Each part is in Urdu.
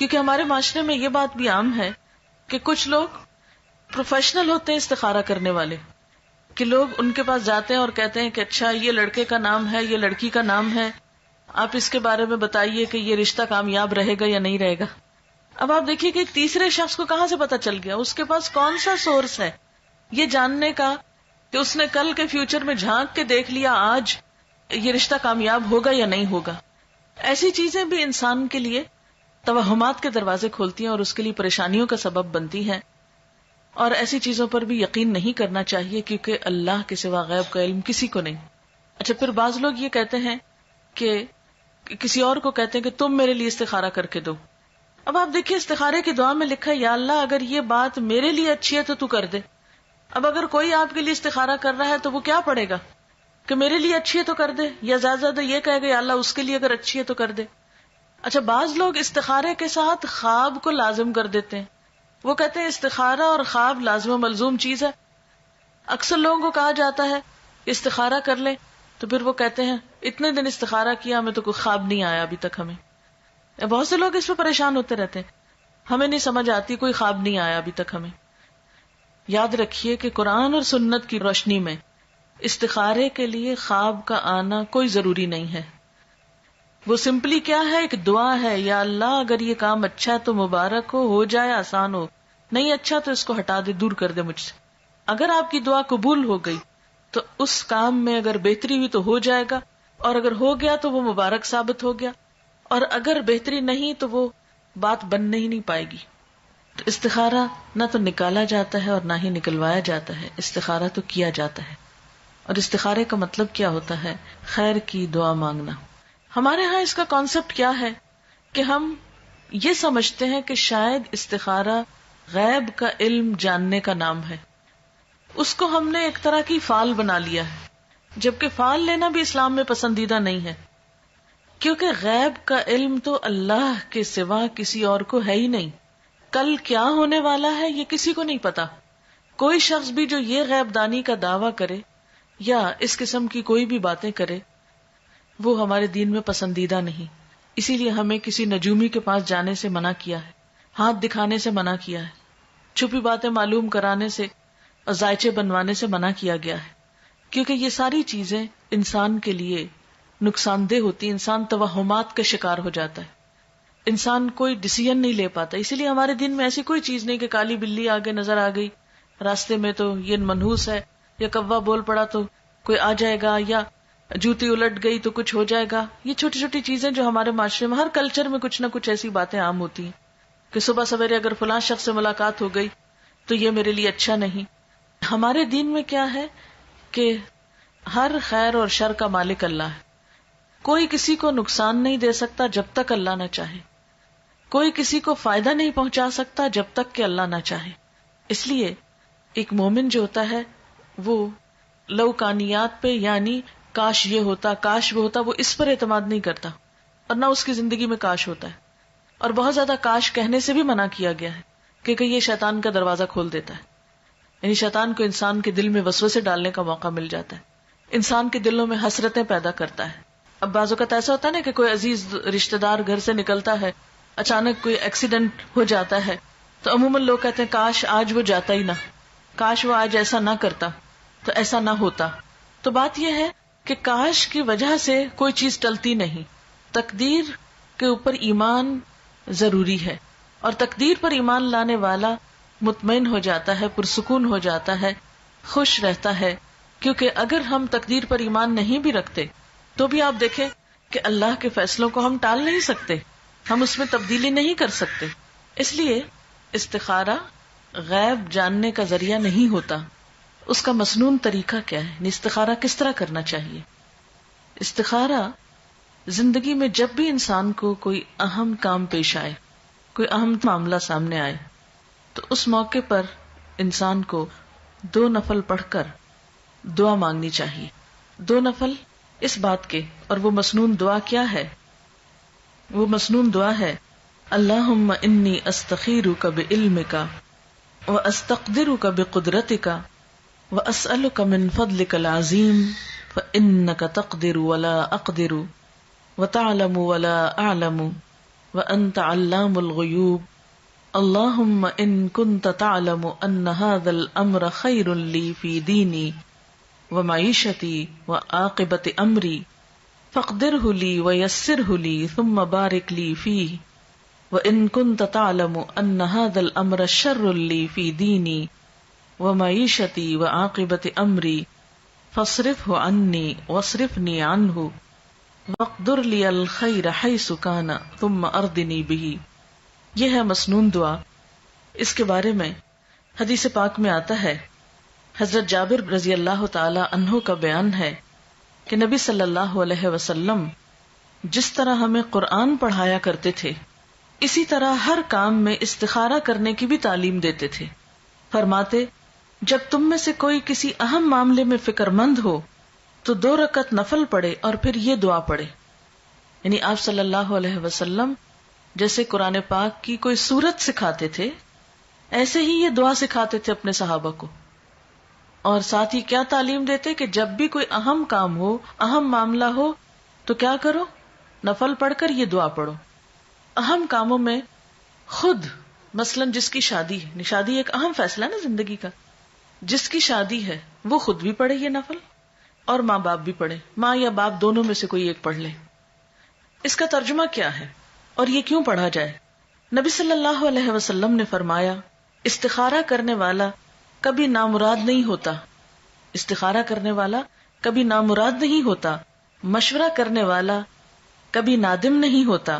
کیونکہ ہمارے معاشرے میں یہ بات بھی عام ہے کہ کچھ لوگ پروفیشنل ہوتے ہیں استخارہ کرنے والے، کہ لوگ ان کے پاس جاتے ہیں اور کہتے ہیں کہ اچھا یہ لڑکے کا نام ہے، یہ لڑکی کا نام ہے، آپ اس کے بارے میں بتائیے کہ یہ رشتہ کامیاب رہے گا یا نہیں رہے گا. اب آپ دیکھیے کہ ایک تیسرے شخص کو کہاں سے پتا چل گیا، اس کے پاس کون سا سورس ہے یہ جاننے کا کہ اس نے کل کے فیوچر میں جھانک کے دیکھ لیا آج یہ رشتہ کامیاب ہوگا یا نہیں ہوگا. ایسی چیزیں بھی انسان کے لیے توہمات کے دروازے کھولتی ہیں اور اس کے لیے پریشانیوں کا سبب بنتی ہیں. اور ایسی چیزوں پر بھی یقین نہیں کرنا چاہیے کیونکہ اللہ کے سوا غیب کا علم کسی کو نہیں. اچھا، پھر بعض لوگ یہ کہتے ہیں کہ کسی اور کو کہتے ہیں کہ تم میرے لیے استخارہ کر کے دو. اب آپ دیکھیے استخارے کی دعا میں لکھا ہے یا اللہ اگر یہ بات میرے لیے اچھی ہے تو کر دے. اب اگر کوئی آپ کے لیے استخارہ کر رہا ہے تو وہ کیا پڑھے گا کہ میرے لیے اچھی ہے تو کر دے، یا زیادہ زیادہ یہ کہے گا یا اللہ اس کے لیے اگر اچھی ہے تو کر دے. اچھا، بعض لوگ استخارے کے ساتھ خواب کو لازم کر دیتے ہیں. وہ کہتے ہیں استخارہ اور خواب لازم و ملزوم چیز ہے. اکثر لوگوں کو کہا جاتا ہے کہ استخارہ کر لیں تو پھر وہ کہتے ہیں اتنے دن استخارہ کیا ہمیں تو کوئی خواب نہیں آیا ابھی تک. ہمیں بہت سے لوگ اس پہ پریشان ہوتے رہتے ہیں، ہمیں نہیں سمجھ آتی، کوئی خواب نہیں آیا ابھی تک ہمیں. یاد رکھیے کہ قرآن اور سنت کی روشنی میں استخارے کے لیے خواب کا آنا کوئی ضروری نہیں ہے. وہ سمپلی کیا ہے، ایک دعا ہے، یا اللہ اگر یہ کام اچھا ہے تو مبارک ہو جائے، آسان ہو، نہیں اچھا تو اس کو ہٹا دے، دور کر دے مجھ سے. اگر آپ کی دعا قبول ہو گئی تو اس کام میں اگر بہتری ہوئی تو ہو جائے گا، اور اگر ہو گیا تو وہ مبارک ثابت ہو گیا، اور اگر بہتری نہیں تو وہ بات بننے ہی نہیں پائے گی. تو استخارہ نہ تو نکالا جاتا ہے اور نہ ہی نکلوایا جاتا ہے، استخارہ تو کیا جاتا ہے. اور استخارے کا مطلب کیا ہوتا ہے؟ خیر کی دعا مانگنا. ہمارے ہاں اس کا کانسیپٹ کیا ہے کہ ہم یہ سمجھتے ہیں کہ شاید استخارہ غیب کا علم جاننے کا نام ہے. اس کو ہم نے ایک طرح کی فال بنا لیا ہے، جبکہ فال لینا بھی اسلام میں پسندیدہ نہیں ہے، کیونکہ غیب کا علم تو اللہ کے سوا کسی اور کو ہے ہی نہیں. کل کیا ہونے والا ہے یہ کسی کو نہیں پتا. کوئی شخص بھی جو یہ غیب دانی کا دعویٰ کرے یا اس قسم کی کوئی بھی باتیں کرے وہ ہمارے دین میں پسندیدہ نہیں. اسی لیے ہمیں کسی نجومی کے پاس جانے سے منع کیا ہے، ہاتھ دکھانے سے منع کیا ہے، چھپی باتیں معلوم کرانے سے اور ذائچے بنوانے سے منع کیا گیا ہے، کیونکہ یہ ساری چیزیں انسان کے لیے نقصان دہ ہوتی. انسان توہمات کا شکار ہو جاتا ہے، انسان کوئی ڈیسیژن نہیں لے پاتا. اسی لیے ہمارے دین میں ایسی کوئی چیز نہیں کہ کالی بلی آگے نظر آ گئی راستے میں تو یہ منحوس ہے، یا کوا بول پڑا تو کوئی آ جائے گا، یا جوتی الٹ گئی تو کچھ ہو جائے گا. یہ چھوٹی چھوٹی چیزیں جو ہمارے معاشرے میں ہر کلچر میں کچھ نہ کچھ ایسی باتیں عام ہوتی ہیں کہ صبح سویرے اگر فلاں شخص سے ملاقات ہو گئی تو یہ میرے لیے اچھا نہیں. ہمارے دین میں کیا ہے کہ ہر خیر اور شر کا مالک اللہ ہے. کوئی کسی کو نقصان نہیں دے سکتا جب تک اللہ نہ چاہے، کوئی کسی کو فائدہ نہیں پہنچا سکتا جب تک کہ اللہ نہ چاہے. اس لیے ایک مومن جو ہوتا ہے وہ لوکانیات پہ، یعنی کاش یہ ہوتا، کاش وہ ہوتا، وہ اس پر اعتماد نہیں کرتا، اور نہ اس کی زندگی میں کاش ہوتا ہے. اور بہت زیادہ کاش کہنے سے بھی منع کیا گیا ہے کیونکہ یہ شیطان کا دروازہ کھول دیتا ہے. یعنی شیطان کو انسان کے دل میں وسوسے ڈالنے کا موقع مل جاتا ہے، انسان کے دلوں میں حسرتیں پیدا کرتا ہے. اب بعض اوقات ایسا ہوتا ہے نا کہ کوئی عزیز رشتہ دار گھر سے نکلتا ہے، اچانک کوئی ایکسیڈنٹ ہو جاتا ہے تو عموماً لوگ کہتے ہیں کاش آج وہ جاتا ہی نہ، کاش وہ آج ایسا نہ کرتا تو ایسا نہ ہوتا. تو بات یہ ہے کہ کاش کی وجہ سے کوئی چیز ٹلتی نہیں. تقدیر کے اوپر ایمان ضروری ہے، اور تقدیر پر ایمان لانے والا مطمئن ہو جاتا ہے، پرسکون ہو جاتا ہے، خوش رہتا ہے. کیونکہ اگر ہم تقدیر پر ایمان نہیں بھی رکھتے تو بھی آپ دیکھیں کہ اللہ کے فیصلوں کو ہم ٹال نہیں سکتے، ہم اس میں تبدیلی نہیں کر سکتے. اس لیے استخارہ غیب جاننے کا ذریعہ نہیں ہوتا. اس کا مسنون طریقہ کیا ہے؟ استخارہ کس طرح کرنا چاہیے؟ استخارہ زندگی میں جب بھی انسان کو کوئی اہم کام پیش آئے، کوئی اہم معاملہ سامنے آئے، تو اس موقع پر انسان کو 2 نفل پڑھ کر دعا مانگنی چاہیے. 2 نفل اس بات کے، اور وہ مسنون دعا کیا ہے؟ وہ مسنون دعا ہے اللہم انی استخیرک بعلمک واستقدرک بقدرتک واسألک من فضلک العظیم فانک تقدر ولا اقدر وتعلم ولا اعلم وأنت علام الغیوب اللہم ان کنت تعلم ان هذا الامر خیر لی فی دینی ومعیشتی وعاقبت امری فاقدرہ لی ویسرہ لی ثم بارک لی فیہ وان کنت تعلم ان هذا الامر شر لی فی دینی ومعیشتی وعاقبت امری فاصرفہ عنی واصرفنی عنہ وقدر لی الخیر حیث کان ثم اردنی بہ. یہ ہے مسنون دعا. اس کے بارے میں حدیث پاک میں آتا ہے، حضرت جابر رضی اللہ تعالی عنہ کا بیان ہے کہ نبی صلی اللہ علیہ وسلم جس طرح ہمیں قرآن پڑھایا کرتے تھے اسی طرح ہر کام میں استخارہ کرنے کی بھی تعلیم دیتے تھے. فرماتے جب تم میں سے کوئی کسی اہم معاملے میں فکر مند ہو تو 2 رکعت نفل پڑھے اور پھر یہ دعا پڑھے. یعنی آپ صلی اللہ علیہ وسلم جیسے قرآن پاک کی کوئی سورت سکھاتے تھے ایسے ہی یہ دعا سکھاتے تھے اپنے صحابہ کو، اور ساتھ ہی کیا تعلیم دیتے کہ جب بھی کوئی اہم کام ہو، اہم معاملہ ہو تو کیا کرو، نفل پڑھ کر یہ دعا پڑھو. اہم کاموں میں خود مثلا جس کی شادی ہے، شادی ایک اہم فیصلہ ہے نا زندگی کا، جس کی شادی ہے وہ خود بھی پڑھے یہ نفل اور ماں باپ بھی پڑھے، ماں یا باپ دونوں میں سے کوئی ایک پڑھ لے. اس کا ترجمہ کیا ہے اور یہ کیوں پڑھا جائے؟ نبی صلی اللہ علیہ وسلم نے فرمایا استخارہ کرنے والا کبھی نامراد نہیں ہوتا، استخارہ کرنے والا کبھی نامراد نہیں ہوتا، مشورہ کرنے والا کبھی نادم نہیں ہوتا،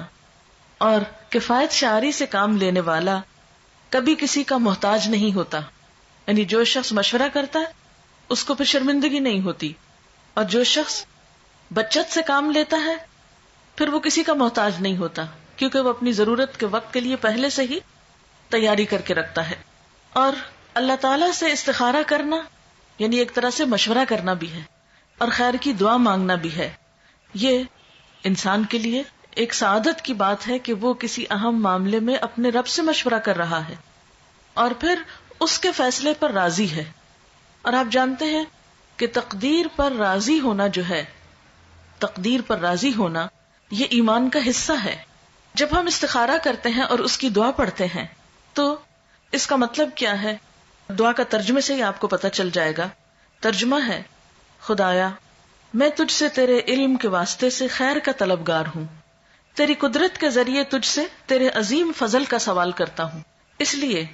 اور کفایت شعاری سے کام لینے والا کبھی کسی کا محتاج نہیں ہوتا. یعنی جو شخص مشورہ کرتا ہے اس کو پھر شرمندگی نہیں ہوتی، اور جو شخص بچت سے کام لیتا ہے پھر وہ کسی کا محتاج نہیں ہوتا، کیونکہ وہ اپنی ضرورت کے وقت کے لیے پہلے سے ہی تیاری کر کے رکھتا ہے. اور اللہ تعالیٰ سے استخارہ کرنا یعنی ایک طرح سے مشورہ کرنا بھی ہے اور خیر کی دعا مانگنا بھی ہے. یہ انسان کے لیے ایک سعادت کی بات ہے کہ وہ کسی اہم معاملے میں اپنے رب سے مشورہ کر رہا ہے اور پھر اس کے فیصلے پر راضی ہے. اور آپ جانتے ہیں کہ تقدیر پر راضی ہونا جو ہے، تقدیر پر راضی ہونا یہ ایمان کا حصہ ہے. جب ہم استخارہ کرتے ہیں اور اس کی دعا پڑھتے ہیں تو اس کا مطلب کیا ہے؟ دعا کا ترجمے سے ہی آپ کو پتہ چل جائے گا. ترجمہ ہے خدایا میں تجھ سے تیرے علم کے واسطے سے خیر کا طلبگار ہوں، تیری قدرت کے ذریعے تجھ سے تیرے عظیم فضل کا سوال کرتا ہوں، اس لیے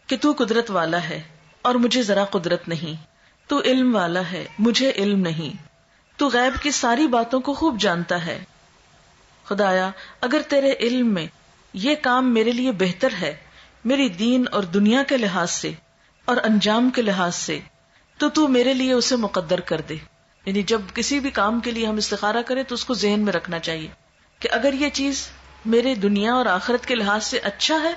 کہ تو قدرت والا ہے اور مجھے ذرا قدرت نہیں، تو علم والا ہے مجھے علم نہیں، تو غیب کی ساری باتوں کو خوب جانتا ہے. خدایا اگر تیرے علم میں یہ کام میرے لیے بہتر ہے میری دین اور دنیا کے لحاظ سے اور انجام کے لحاظ سے تو میرے لیے اسے مقدر کر دے. یعنی جب کسی بھی کام کے لیے ہم استخارہ کریں تو اس کو ذہن میں رکھنا چاہیے کہ اگر یہ چیز میرے دنیا اور آخرت کے لحاظ سے اچھا ہے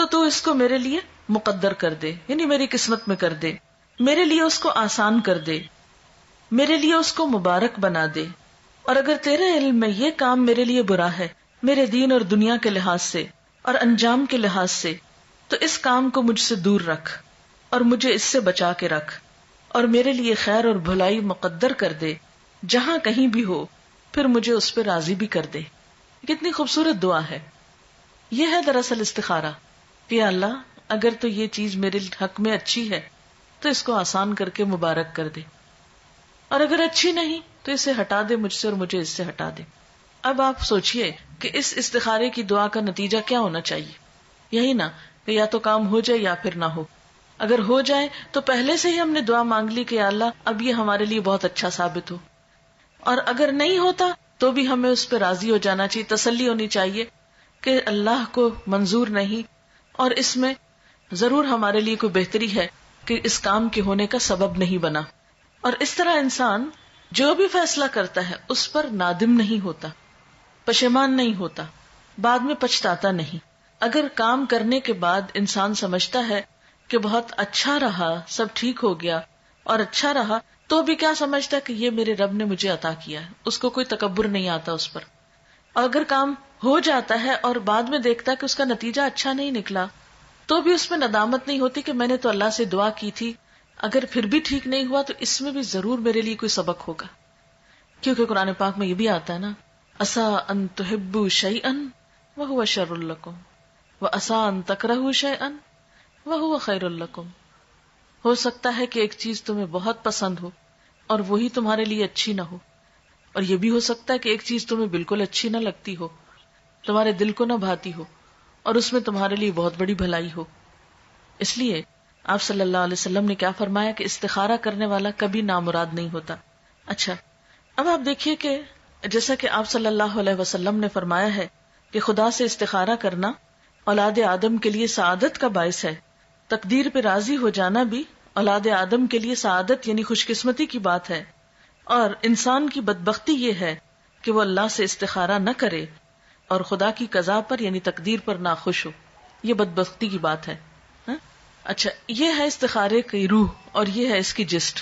تو اس کو میرے لیے مقدر کر دے، یعنی میری قسمت میں کر دے، میرے لیے اس کو آسان کر دے، میرے لیے اس کو مبارک بنا دے. اور اگر تیرے علم میں یہ کام میرے لیے برا ہے میرے دین اور دنیا کے لحاظ سے اور انجام کے لحاظ سے تو اس کام کو مجھ سے دور رکھ اور مجھے اس سے بچا کے رکھ، اور میرے لیے خیر اور بھلائی مقدر کر دے جہاں کہیں بھی ہو، پھر مجھے اس پہ راضی بھی کر دے. کتنی خوبصورت دعا ہے. یہ ہے دراصل استخارہ کہ اللہ اگر تو یہ چیز میرے حق میں اچھی ہے تو اس کو آسان کر کے مبارک کر دے، اور اگر اچھی نہیں تو اسے ہٹا دے مجھ سے اور مجھے اس سے ہٹا دے. اب آپ سوچئے کہ اس استخارے کی دعا کا نتیجہ کیا ہونا چاہیے؟ یہی نا کہ یا تو کام ہو جائے یا پھر نہ ہو. اگر ہو جائے تو پہلے سے ہی ہم نے دعا مانگ لی کہ یا اللہ اب یہ ہمارے لیے بہت اچھا ثابت ہو، اور اگر نہیں ہوتا تو بھی ہمیں اس پہ راضی ہو جانا چاہیے، تسلی ہونی چاہیے کہ اللہ کو منظور نہیں اور اس میں ضرور ہمارے لیے کوئی بہتری ہے کہ اس کام کے ہونے کا سبب نہیں بنا. اور اس طرح انسان جو بھی فیصلہ کرتا ہے اس پر نادم نہیں ہوتا، پشیمان نہیں ہوتا، بعد میں پچھتاتا نہیں. اگر کام کرنے کے بعد انسان سمجھتا ہے کہ بہت اچھا رہا، سب ٹھیک ہو گیا اور اچھا رہا، تو بھی کیا سمجھتا ہے کہ یہ میرے رب نے مجھے عطا کیا ہے، اس کو کوئی تکبر نہیں آتا اس پر. اور اگر کام ہو جاتا ہے اور بعد میں دیکھتا ہے کہ اس کا نتیجہ اچھا نہیں نکلا تو بھی اس میں ندامت نہیں ہوتی کہ میں نے تو اللہ سے دعا کی تھی، اگر پھر بھی ٹھیک نہیں ہوا تو اس میں بھی ضرور میرے لیے کوئی سبق ہوگا. کیونکہ قرآن پاک میں یہ بھی آتا ہے نا عسیٰ ان تحبوا شیئا وَهُوَ شَرٌّ لَكُمْ وَعَسَىٰ أَن تَكْرَهُوا شَيْئًا وَهُوَ خَيْرٌ لَكُمْ. ہو سکتا ہے کہ ایک چیز تمہیں بہت پسند ہو اور وہی تمہارے لیے اچھی نہ ہو، اور یہ بھی ہو سکتا ہے کہ ایک چیز تمہیں بالکل اچھی نہ لگتی ہو، تمہارے دل کو نہ بھاتی ہو، اور اس میں تمہارے لیے بہت بڑی بھلائی ہو. اس لیے آپ صلی اللہ علیہ وسلم نے کیا فرمایا کہ استخارہ کرنے والا کبھی نامراد نہیں ہوتا. اچھا، اب آپ دیکھیے کہ جیسا کہ آپ صلی اللہ علیہ وسلم نے فرمایا ہے کہ خدا سے استخارہ کرنا اولاد آدم کے لیے سعادت کا باعث ہے. تقدیر پہ راضی ہو جانا بھی اولاد آدم کے لیے سعادت یعنی خوش قسمتی کی بات ہے، اور انسان کی بدبختی یہ ہے کہ وہ اللہ سے استخارہ نہ کرے اور خدا کی قضا پر یعنی تقدیر پر ناخوش ہو. یہ بدبختی کی بات ہے. اچھا، یہ ہے استخارے کی روح اور یہ ہے اس کی جسٹ.